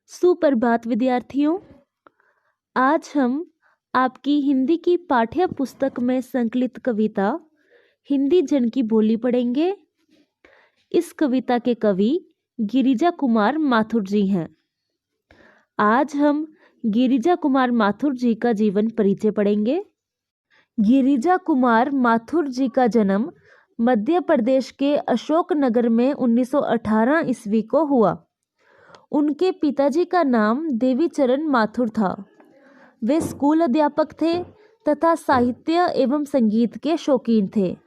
सुप्रभात विद्यार्थियों। आज हम आपकी हिंदी की पाठ्य पुस्तक में संकलित कविता हिंदी जन की बोली पढ़ेंगे। इस कविता के कवि गिरिजा कुमार माथुर जी हैं। आज हम गिरिजा कुमार माथुर जी का जीवन परिचय पढ़ेंगे। गिरिजा कुमार माथुर जी का जन्म मध्य प्रदेश के अशोकनगर में 1918 ईस्वी को हुआ। उनके पिताजी का नाम देवीचरण माथुर था। वे स्कूल अध्यापक थे तथा साहित्य एवं संगीत के शौकीन थे।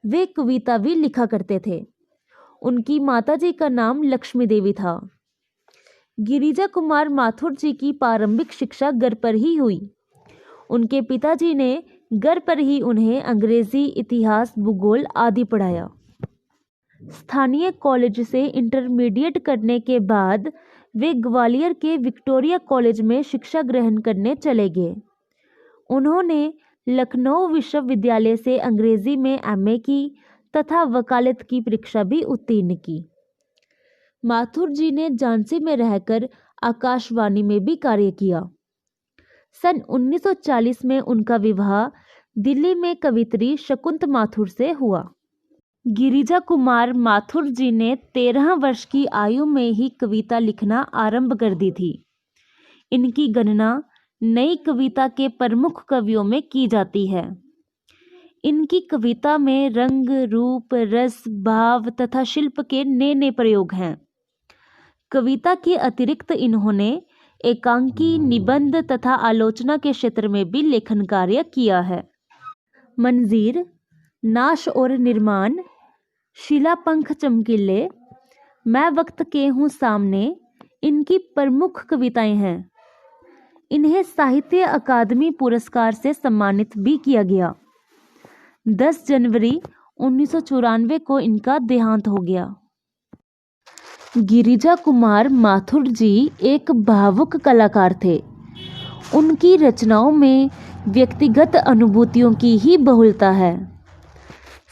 वे कविता भी लिखा करते थे। उनकी माताजी का नाम लक्ष्मी देवी था। गिरिजा कुमार माथुर जी की प्रारंभिक शिक्षा घर पर ही हुई। उनके पिताजी ने घर पर ही उन्हें अंग्रेजी, इतिहास, भूगोल आदि पढ़ाया। स्थानीय कॉलेज से इंटरमीडिएट करने के बाद वे ग्वालियर के विक्टोरिया कॉलेज में शिक्षा ग्रहण करने चले गए। उन्होंने लखनऊ विश्वविद्यालय से अंग्रेजी में एमए की तथा वकालत की परीक्षा भी उत्तीर्ण की। माथुर जी ने झांसी में रहकर आकाशवाणी में भी कार्य किया। सन 1940 में उनका विवाह दिल्ली में कवियत्री शकुंत माथुर से हुआ। गिरिजा कुमार माथुर जी ने 13 वर्ष की आयु में ही कविता लिखना आरंभ कर दी थी। इनकी गणना नई कविता के प्रमुख कवियों में की जाती है। इनकी कविता में रंग, रूप, रस, भाव तथा शिल्प के नए नए प्रयोग हैं। कविता के अतिरिक्त इन्होंने एकांकी, निबंध तथा आलोचना के क्षेत्र में भी लेखन कार्य किया है। मंजीर, नाश और निर्माण, शिलापंख चमकीले, मैं वक्त के हूँ सामने इनकी प्रमुख कविताएं हैं। इन्हें साहित्य अकादमी पुरस्कार से सम्मानित भी किया गया। 10 जनवरी 1994 को इनका देहांत हो गया। गिरिजा कुमार माथुर जी एक भावुक कलाकार थे। उनकी रचनाओं में व्यक्तिगत अनुभूतियों की ही बहुलता है।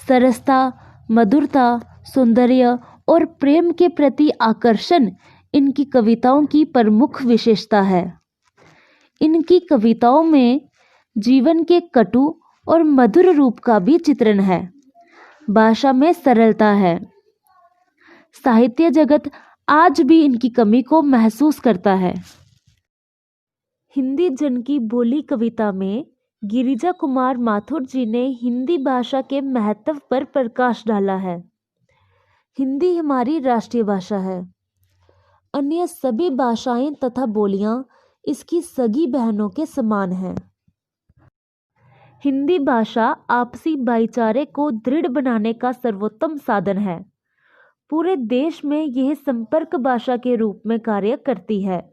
सरसता, मधुरता, सौंदर्य और प्रेम के प्रति आकर्षण इनकी कविताओं की प्रमुख विशेषता है। इनकी कविताओं में जीवन के कटु और मधुर रूप का भी चित्रण है। भाषा में सरलता है। साहित्य जगत आज भी इनकी कमी को महसूस करता है। हिंदी जन की बोली कविता में गिरिजा कुमार माथुर जी ने हिंदी भाषा के महत्व पर प्रकाश डाला है। हिंदी हमारी राष्ट्रीय भाषा है। अन्य सभी भाषाएं तथा बोलियां इसकी सगी बहनों के समान हैं। हिंदी भाषा आपसी भाईचारे को दृढ़ बनाने का सर्वोत्तम साधन है। पूरे देश में यह संपर्क भाषा के रूप में कार्य करती है।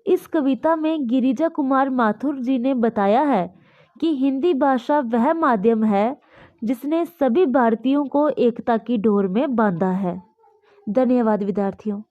इस कविता में गिरिजा कुमार माथुर जी ने बताया है कि हिंदी भाषा वह माध्यम है जिसने सभी भारतीयों को एकता की डोर में बांधा है। धन्यवाद विद्यार्थियों।